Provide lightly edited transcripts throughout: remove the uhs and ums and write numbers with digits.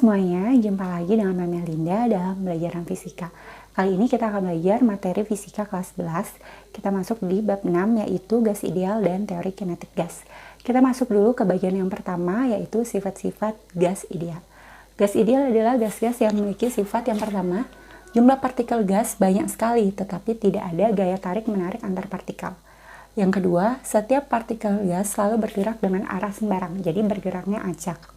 semuanya, jumpa lagi dengan Mama Linda dalam Belajaran Fisika. Kali ini kita akan belajar materi fisika kelas 11. Kita masuk di bab 6 yaitu gas ideal dan teori kinetik gas. Kita masuk dulu ke bagian yang pertama yaitu sifat-sifat gas ideal. Gas ideal adalah gas-gas yang memiliki sifat yang pertama, jumlah partikel gas banyak sekali tetapi tidak ada gaya tarik-menarik antar partikel. Yang kedua, setiap partikel gas selalu bergerak dengan arah sembarang, jadi bergeraknya acak.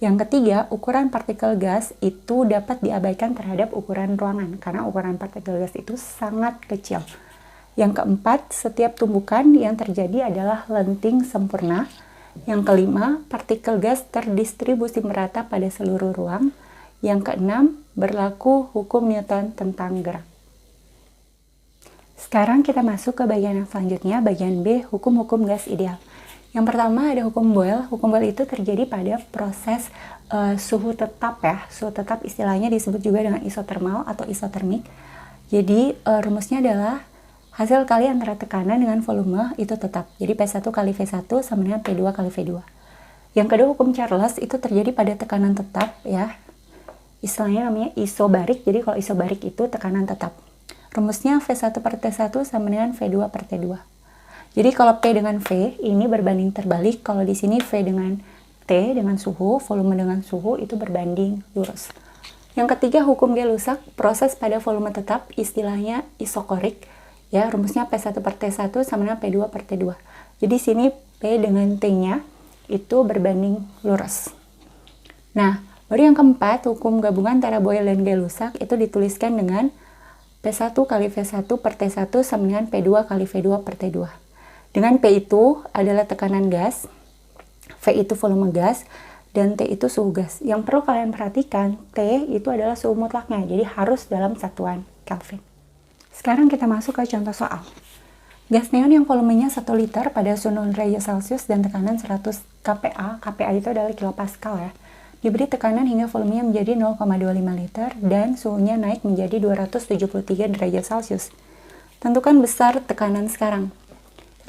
Yang ketiga, ukuran partikel gas itu dapat diabaikan terhadap ukuran ruangan karena ukuran partikel gas itu sangat kecil. Yang keempat, setiap tumbukan yang terjadi adalah lenting sempurna. Yang kelima, partikel gas terdistribusi merata pada seluruh ruang. Yang keenam, berlaku hukum Newton tentang gerak. Sekarang kita masuk ke bagian yang selanjutnya, bagian B, hukum-hukum gas ideal. Yang pertama ada hukum Boyle. Hukum Boyle itu terjadi pada proses suhu tetap ya. Suhu tetap istilahnya disebut juga dengan isotermal atau isotermik. Jadi rumusnya adalah hasil kali antara tekanan dengan volume itu tetap. Jadi P1 kali V1 sama dengan P2 kali V2. Yang kedua hukum Charles itu terjadi pada tekanan tetap ya. Istilahnya namanya isobarik. Jadi kalau isobarik itu tekanan tetap. Rumusnya V1 per T1 sama dengan V2 per T2. Jadi kalau P dengan V ini berbanding terbalik, kalau di sini V dengan T dengan suhu, volume dengan suhu itu berbanding lurus. Yang ketiga hukum Gay-Lussac, proses pada volume tetap istilahnya isokorik. Ya, rumusnya P1 per T1 sama dengan P2 per T2. Jadi sini P dengan T-nya itu berbanding lurus. Nah, baru yang keempat, hukum gabungan antara Boyle dan Gay-Lussac itu dituliskan dengan P1 kali V1 per T1 sama dengan P2 kali V2 per T2. Dengan P itu adalah tekanan gas, V itu volume gas, dan T itu suhu gas. Yang perlu kalian perhatikan, T itu adalah suhu mutlaknya, jadi harus dalam satuan Kelvin. Sekarang kita masuk ke contoh soal. Gas neon yang volumenya 1 liter pada suhu 0 derajat Celcius dan tekanan 100 kPa, kPa itu adalah kilopascal ya, diberi tekanan hingga volumenya menjadi 0,25 liter dan suhunya naik menjadi 273 derajat Celcius. Tentukan besar tekanan sekarang.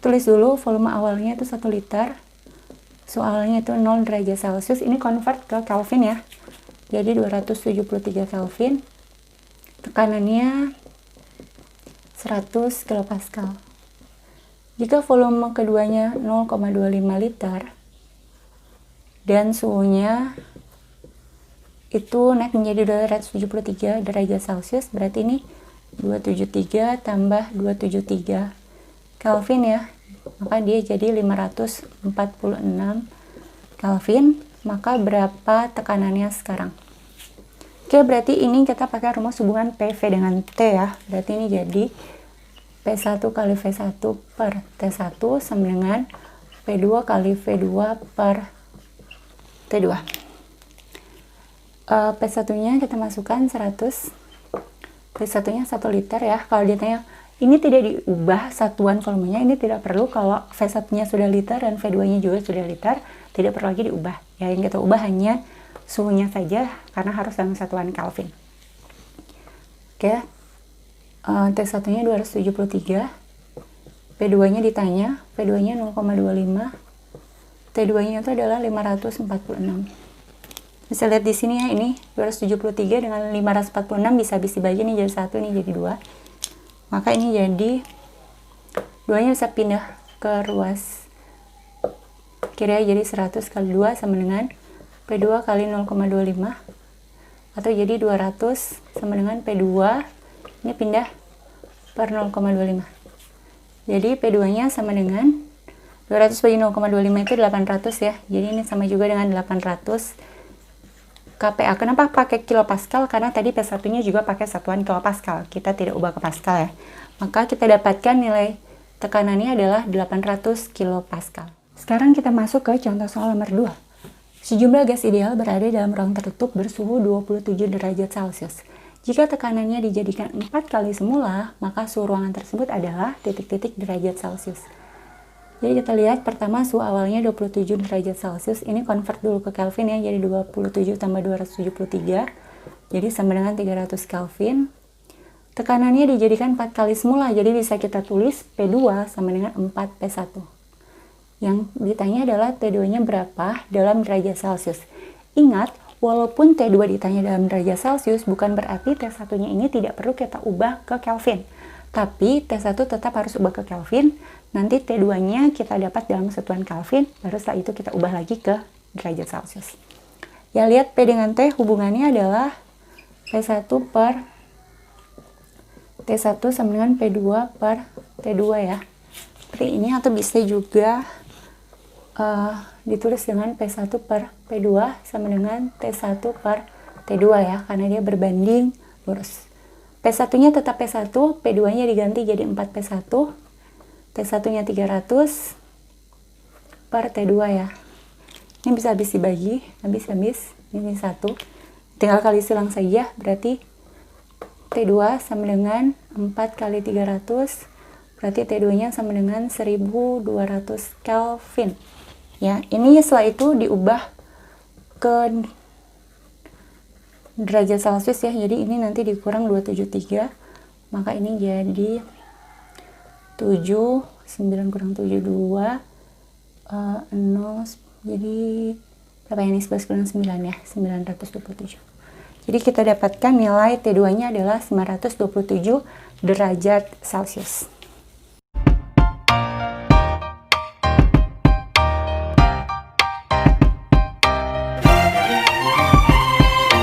Tulis dulu volume awalnya itu 1 liter, suhu awalnya itu 0 derajat Celcius, ini convert ke Kelvin ya, jadi 273 Kelvin, tekanannya 100 kilopascal. Jika volume keduanya 0,25 liter dan suhunya itu naik menjadi 273 derajat Celcius, berarti ini 273 tambah 273 Kelvin ya, maka dia jadi 546 Kelvin. Maka berapa tekanannya sekarang? Oke, berarti ini kita pakai rumus hubungan PV dengan T ya, berarti ini jadi P1 kali V1 per T1 sama dengan P2 kali V2 per T2. P1 nya kita masukkan 100, P1 nya 1 liter ya. Kalau ditanya ini tidak diubah satuan volumenya, ini tidak perlu. Kalau V1-nya sudah liter dan V2-nya juga sudah liter, tidak perlu lagi diubah. Ya, yang kita ubah hanya suhunya saja karena harus dalam satuan Kelvin. Oke, T1-nya 273, P2-nya ditanya, P2-nya 0,25, T2-nya itu adalah 546. Bisa lihat di sini ya, ini 273 dengan 546 bisa dibagi nih jadi 1, ini jadi 2. Maka ini jadi 2-nya bisa pindah ke ruas kiri, jadi 100 kali 2 sama dengan P2 kali 0,25 atau jadi 200 sama dengan P2, ini pindah per 0,25. Jadi P2 nya sama dengan 200 bagi 0,25 itu 800 ya, jadi ini sama juga dengan 800 kPa. Kenapa pakai kilopascal? Karena tadi P1 nya juga pakai satuan kilopascal, kita tidak ubah ke pascal ya. Maka kita dapatkan nilai tekanannya adalah 800 kilopascal. Sekarang kita masuk ke contoh soal nomor 2. Sejumlah gas ideal berada dalam ruang tertutup bersuhu 27 derajat Celcius. Jika tekanannya dijadikan 4 kali semula, maka suhu ruangan tersebut adalah titik-titik derajat Celcius. Jadi kita lihat pertama suhu awalnya 27 derajat Celcius, ini convert dulu ke Kelvin ya, jadi 27 tambah 273, jadi sama dengan 300 Kelvin. Tekanannya dijadikan 4 kali semula, jadi bisa kita tulis P2 sama dengan 4 P1. Yang ditanya adalah T2-nya berapa dalam derajat Celcius. Ingat, walaupun T2 ditanya dalam derajat Celcius, bukan berarti T1-nya ini tidak perlu kita ubah ke Kelvin. Tapi T1 tetap harus ubah ke Kelvin, nanti T2-nya kita dapat dalam satuan Kelvin, baru setelah itu kita ubah lagi ke derajat Celcius. Ya, lihat P dengan T hubungannya adalah P1 per T1 sama dengan P2 per T2 ya. Seperti ini, atau bisa juga ditulis dengan P1 per P2 sama dengan T1 per T2 ya, karena dia berbanding lurus. P1-nya tetap P1, P2-nya diganti jadi 4P1, T1-nya 300 per T2 ya. Ini bisa habis dibagi, habis, ini 1. Tinggal kali silang saja, berarti T2 sama dengan 4 kali 300, berarti T2-nya sama dengan 1200 Kelvin. Ya, ini setelah itu diubah ke derajat Celcius ya, jadi ini nanti dikurang 273, maka ini jadi 7, 9 kurang 7, 2, 0, jadi berapa ini, 11 kurang 9 ya, 927. Jadi kita dapatkan nilai T2 nya adalah 927 derajat Celcius.